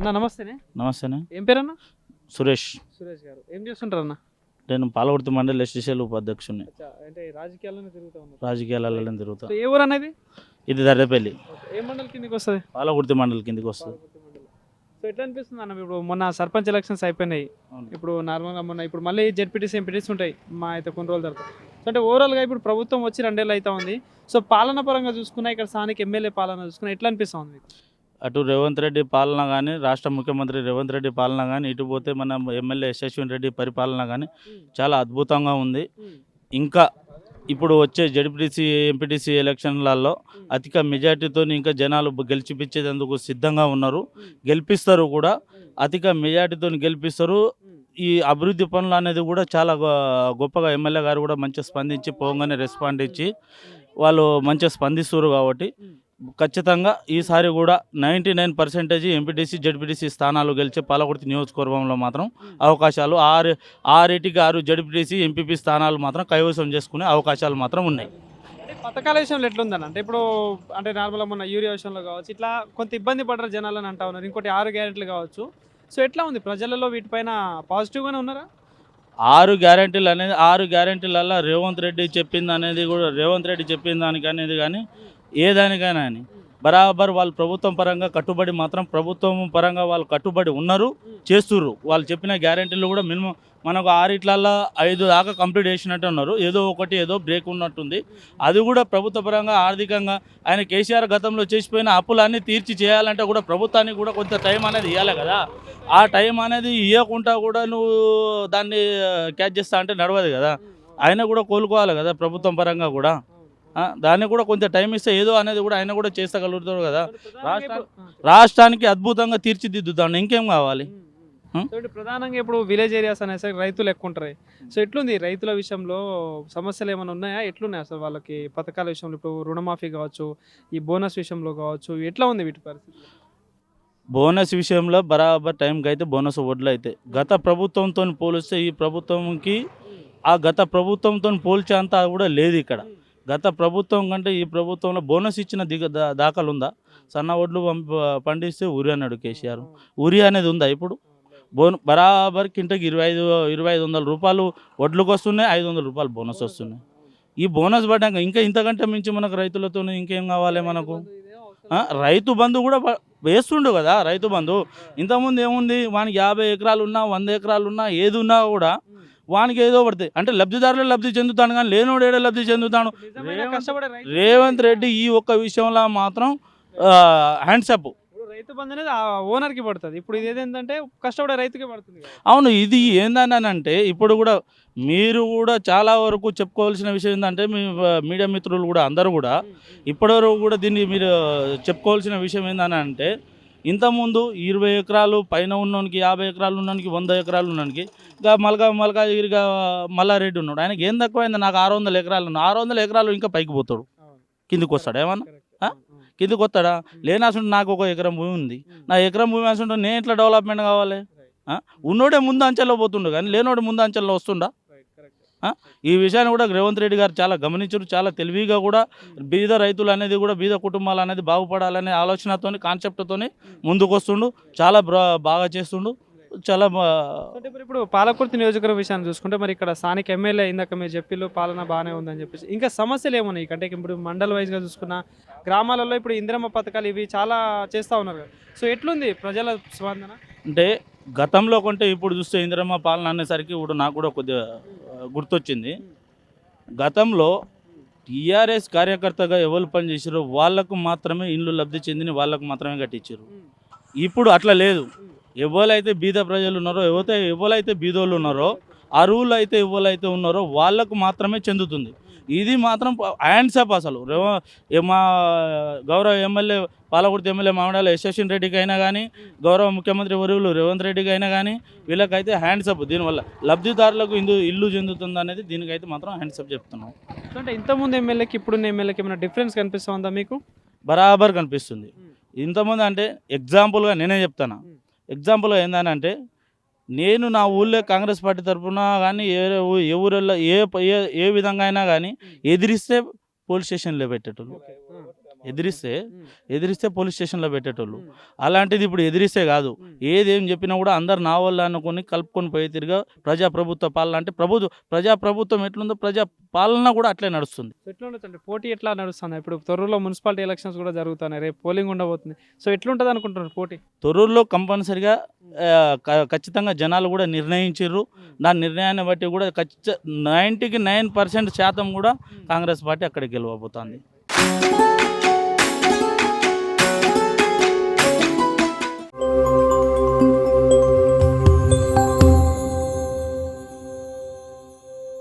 అన్న నమస్తేనే. నమస్తేనే. ఏం పేరన్న? సురేష్. సురేష్ గారు ఏం చేస్తుంటారన్న? నేను పాలకుర్తి మండలి ఎస్టీసీఎల్ ఉపాధ్యక్షుడిని. అంటే రాజకీయాల్లోనే తిరుగుతూ ఉన్నారు. రాజకీయాలలో తిరుగుతా. ఏ ఊరు అనేది? ఇది దర్రేపల్లి. ఏ మండలి కిందకి వస్తుంది? పాలకుర్తి మండలి కిందకి వస్తుంది. సో ఎట్లా అనిపిస్తుంది అన్న? ఇప్పుడు మొన్న సర్పంచ్ ఎలక్షన్స్ అయిపోయినాయి. ఇప్పుడు నార్మల్గా ఇప్పుడు మళ్ళీ జెడ్పీటీసీ ఎంపీటీసీ ఉంటాయి మా అయితే కొన్ని రోజుల తర్వాత. సో అంటే ఓవరాల్గా ఇప్పుడు ప్రభుత్వం వచ్చి 2 ఏళ్ళు అవుతా ఉంది. సో పాలన పరంగా చూసుకున్నా, ఇక్కడ స్థానిక ఎమ్మెల్యే పాలన చూసుకున్నా ఎట్లా అనిపిస్తుంది మీకు? అటు రేవంత్ రెడ్డి పాలన కానీ, రాష్ట్ర ముఖ్యమంత్రి రేవంత్ రెడ్డి పాలన కానీ, ఇటు పోతే మన ఎమ్మెల్యే యశస్విని రెడ్డి పరిపాలన కానీ చాలా అద్భుతంగా ఉంది. ఇంకా ఇప్పుడు వచ్చే జడ్పీటీసీ ఎంపీటీసీ ఎలక్షన్లలో అధిక మెజార్టీతో ఇంకా జనాలు గెలిచిపించేందుకు సిద్ధంగా ఉన్నారు. గెలిపిస్తారు కూడా, అధిక మెజార్టీతో గెలిపిస్తారు. ఈ అభివృద్ధి పనులు అనేది కూడా చాలా గొప్పగా ఎమ్మెల్యే గారు కూడా మంచిగా స్పందించి పోగానే రెస్పాండ్ ఇచ్చి వాళ్ళు మంచిగా స్పందిస్తారు. కాబట్టి ఖచ్చితంగా ఈసారి కూడా 99% ఎంపీటీసీ జడ్పీటీసీ స్థానాలు గెలిచే పాలకుర్తి నియోజకవర్గంలో మాత్రం అవకాశాలు 6 జడ్పీటీసీ ఎంపీపీ స్థానాలు మాత్రం కైవసం చేసుకునే అవకాశాలు మాత్రం ఉన్నాయి. పథకాల విషయంలో ఎట్లుందని అంటే ఇప్పుడు అంటే నార్మల్గా మన యూరియా విషయంలో కావచ్చు, ఇట్లా కొంత ఇబ్బంది పడరు జనాలని అంటా ఉన్నారు. ఇంకోటి 6 గ్యారెంటీలు కావచ్చు. సో ఎట్లా ఉంది ప్రజలలో వీటిపైన పాజిటివ్గానే ఉన్నారా? 6 గ్యారెంటీలలో రేవంత్ రెడ్డి చెప్పిన దానికి అనేది కానీ ఏ దానికైనా అని బరాబర్ వాళ్ళు ప్రభుత్వం పరంగా కట్టుబడి మాత్రం ప్రభుత్వం పరంగా వాళ్ళు కట్టుబడి ఉన్నారు, చేస్తుర్రు. వాళ్ళు చెప్పిన గ్యారెంటీలు కూడా మినిమం మనకు 6 దాకా కంప్లీట్ చేసినట్టు ఉన్నారు. ఏదో బ్రేక్ ఉన్నట్టుంది. అది కూడా ప్రభుత్వ పరంగా ఆర్థికంగా ఆయన కేసీఆర్ గతంలో చేసిపోయిన అప్పులన్నీ తీర్చి చేయాలంటే కూడా ప్రభుత్వానికి కూడా కొంత టైం అనేది ఇవ్వాలి కదా. ఆ టైం అనేది ఇవ్వకుండా కూడా నువ్వు దాన్ని క్యాచ్ చేస్తా అంటే నడవదు కదా. ఆయన కూడా కోలుకోవాలి కదా ప్రభుత్వం పరంగా కూడా. దాన్ని కూడా కొంచెం టైం ఇస్తే ఏదో అనేది కూడా ఆయన కూడా చేస్తగలుగుతాడు కదా. రాష్ట్రానికి అద్భుతంగా తీర్చిదిద్దుతాడు. ఇంకేం కావాలి? ప్రధానంగా ఇప్పుడు విలేజ్ ఏరియాస్ అనేసరికి రైతులు ఎక్కువ ఉంటారు. సో ఎట్లుంది రైతుల విషయంలో సమస్యలు ఏమైనా ఉన్నాయా? ఎట్లున్నాయి అసలు వాళ్ళకి పథకాల విషయంలో? ఇప్పుడు రుణమాఫీ కావచ్చు, ఈ బోనస్ విషయంలో కావచ్చు, ఎట్లా ఉంది వీటి పరిస్థితి? బోనస్ విషయంలో బరాబర్ టైంకి అయితే బోనస్ వడ్లు అయితే గత ప్రభుత్వంతో పోలిస్తే ఈ ప్రభుత్వంకి గత ప్రభుత్వంతో పోల్చేంత కూడా లేదు ఇక్కడ. గత ప్రభుత్వం కంటే ఈ ప్రభుత్వంలో బోనస్ ఇచ్చిన దాఖలు ఉందా? సన్న వడ్లు పండిస్తే ఉరి అన్నాడు కేసీఆర్. ఉరి అనేది ఉందా ఇప్పుడు? బరాబర్ కింటకి 2500 రూపాయలు వడ్లకు వస్తున్నాయి, 500 రూపాయలు బోనస్ వస్తున్నాయి. ఈ బోనస్ పడ్డాక ఇంకా ఇంతకంటే మించి మనకు రైతులతో ఇంకేం కావాలి మనకు? రైతు బంధు కూడా వేస్తుండు కదా. రైతు బంధు ఇంతకుముందు ఏముంది, వానికి 50 ఎకరాలు ఉన్నా 100 ఎకరాలు ఉన్నా ఏది ఉన్నా కూడా వానికి ఏదో పడుతుంది అంటే లబ్ధిదారులు లబ్ధి చెందుతాను, కానీ లేనోడు ఏడో లబ్ధి చెందుతాను. రేవంత్ రెడ్డి ఈ ఒక్క విషయంలో మాత్రం హ్యాండ్సప్. రైతు బంధు అనేది ఓనర్కి పడుతుంది. ఇప్పుడు ఇది ఏంటంటే కష్టపడే రైతుకి పడుతుంది. అవును, ఇది ఏందని అంటే ఇప్పుడు కూడా మీరు కూడా చాలా వరకు చెప్పుకోవాల్సిన విషయం ఏంటంటే మీ మీడియా మిత్రులు కూడా అందరూ కూడా ఇప్పటివరకు కూడా దీన్ని మీరు చెప్పుకోవాల్సిన విషయం ఏందని అంటే, ఇంతకుముందు 20 ఎకరాలు పైన ఉన్నోనికి, 50 ఎకరాలు ఉన్నోనికి, 100 ఎకరాలు ఉన్నోనికి, ఇంకా మల్కాజిగిరిగా మల్లారెడ్డి ఉన్నాడు. ఆయనకి ఏం తక్కువైంది? నాకు 600 ఎకరాలు ఉన్నాయి. 600 ఎకరాలు ఇంకా పైకి పోతాడు, కిందికి వస్తాడు. ఏమన్నా కిందికి వస్తాడా? లేనాసుంటే నాకు 1 ఎకరం భూమి ఉంది, నా ఎకరం భూమి వేసుంటే నేను ఎట్లా డెవలప్మెంట్ కావాలి? ఉన్నోడే ముందు అంచెల్లో పోతుండు, కానీ లేనోడే ముందు అంచెల్లో వస్తుండా? ఈ విషయాన్ని కూడా రేవంత్ రెడ్డి గారు చాలా గమనించారు. చాలా తెలివిగా కూడా బీద రైతులు అనేది కూడా బీద కుటుంబాలు అనేది బాగుపడాలనే ఆలోచనతో కాన్సెప్ట్తో ముందుకు వస్తుండు. చాలా బాగా చేస్తుండు. చాలా ఇప్పుడు పాలకుర్తి నియోజకవర్గ విషయాన్ని చూసుకుంటే మరి ఇక్కడ స్థానిక ఎమ్మెల్యే ఇందాక మీరు చెప్పిళ్ళు పాలన బాగానే ఉందని చెప్పేసి, ఇంకా సమస్యలు ఏమున్నాయి? అంటే ఇప్పుడు మండల వైజ్గా చూసుకున్న గ్రామాలలో ఇప్పుడు ఇందిరమ్మ పథకాలు ఇవి చాలా చేస్తూ ఉన్నారు కదా. సో ఎట్లుంది ప్రజల స్పందన? అంటే గతంలో కంటే ఇప్పుడు చూస్తే ఇందిరమ్మ పాలన అనేసరికి ఇప్పుడు నాకు కూడా కొద్దిగా గుర్తొచ్చింది. గతంలో టీఆర్ఎస్ కార్యకర్తగా ఎవరు పనిచేసారో వాళ్ళకు మాత్రమే ఇల్లు లబ్ధి చెందిన వాళ్ళకు మాత్రమే కట్టించారు. ఇప్పుడు అట్లా లేదు. ఎవరైతే బీద ప్రజలు ఉన్నారో, ఎవరైతే బీదోళ్ళు ఉన్నారో, అరువులు అయితే ఎవరైతే ఉన్నారో వాళ్ళకు మాత్రమే చెందుతుంది. ఇది మాత్రం హ్యాండ్సప్. అసలు మా గౌరవ ఎమ్మెల్యే పాలకుర్తి ఎమ్మెల్యే మామిడాల యశస్విని రెడ్డికి అయినా కానీ, గౌరవ ముఖ్యమంత్రి వర్యులు రేవంత్ రెడ్డికి అయినా కానీ వీళ్ళకైతే హ్యాండ్సప్. దీనివల్ల లబ్ధిదారులకు ఇల్లు చెందుతుంది అనేది దీనికైతే మాత్రం హ్యాండ్సప్ చెప్తున్నాం. అంటే ఇంతకుముందు ఎమ్మెల్యేకి ఇప్పుడున్న ఎమ్మెల్యేకి ఏమైనా డిఫరెన్స్ కనిపిస్తుందా మీకు? బరాబర్ కనిపిస్తుంది. ఇంతకుముందు అంటే ఎగ్జాంపుల్గా నేనే చెప్తాను. ఎగ్జాంపుల్గా ఏంటంటే, నేను నా ఊళ్ళో కాంగ్రెస్ పార్టీ తరఫున కానీ ఏ ఊళ్ళో ఏ విధంగా అయినా కానీ ఎదిరిస్తే పోలీస్ స్టేషన్లో పెట్టేటోళ్ళు. ఎదిరిస్తే పోలీస్ స్టేషన్లో పెట్టేటోళ్ళు. అలాంటిది ఇప్పుడు ఎదిరిస్తే కాదు, ఏదేం చెప్పినా కూడా అందరు నా వల్ల అనుకొని కలుపుకొని పోయే తిరిగా ప్రజాప్రభుత్వ పాలన అంటే ప్రజాప్రభుత్వం ఎట్లుందో ప్రజా పాలన కూడా అట్లే నడుస్తుంది. సో ఎట్లా ఉండొచ్చు పోటీ ఎట్లా నడుస్తుంది? ఇప్పుడు తొర్రూరులో మున్సిపాలిటీ ఎలక్షన్స్ కూడా జరుగుతున్నాయి, రేపు పోలింగ్ ఉండబోతుంది. సో ఎట్లుంటుంది అనుకుంటున్నారు పోటీ? తొర్రూరులో కంపల్సరిగా ఖచ్చితంగా జనాలు కూడా నిర్ణయించారు. దాని నిర్ణయాన్ని బట్టి కూడా 99% శాతం కూడా కాంగ్రెస్ పార్టీ అక్కడికి గెలవబోతోంది.